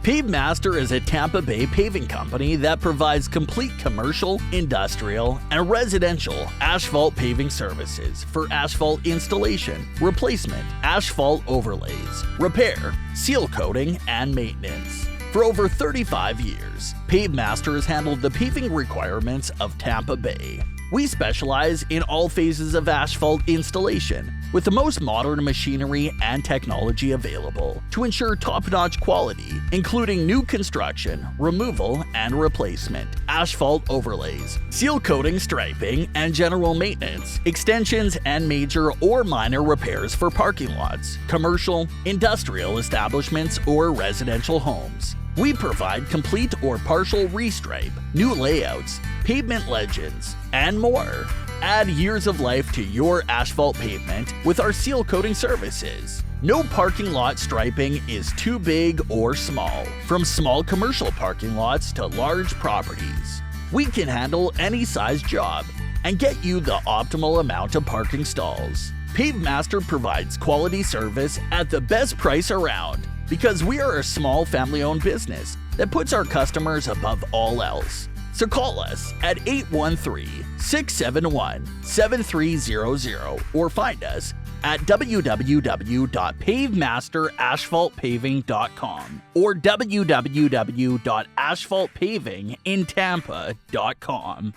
Pavemaster is a Tampa Bay paving company that provides complete commercial, industrial, and residential asphalt paving services for asphalt installation, replacement, asphalt overlays, repair, seal coating, and maintenance. For over 35 years, Pavemaster has handled the paving requirements of Tampa Bay. We specialize in all phases of asphalt installation with the most modern machinery and technology available to ensure top-notch quality, including new construction, removal and replacement, asphalt overlays, seal coating, striping, and general maintenance, extensions, and major or minor repairs for parking lots, commercial, industrial establishments, or residential homes. We provide complete or partial restripe, new layouts, pavement legends, and more. Add years of life to your asphalt pavement with our seal coating services. No parking lot striping is too big or small, from small commercial parking lots to large properties. We can handle any size job and get you the optimal amount of parking stalls. Pavemaster provides quality service at the best price around because we are a small family-owned business that puts our customers above all else. So call us at 813-671-7300 or find us at www.pavemasterasphaltpaving.com or www.asphaltpavingintampa.com.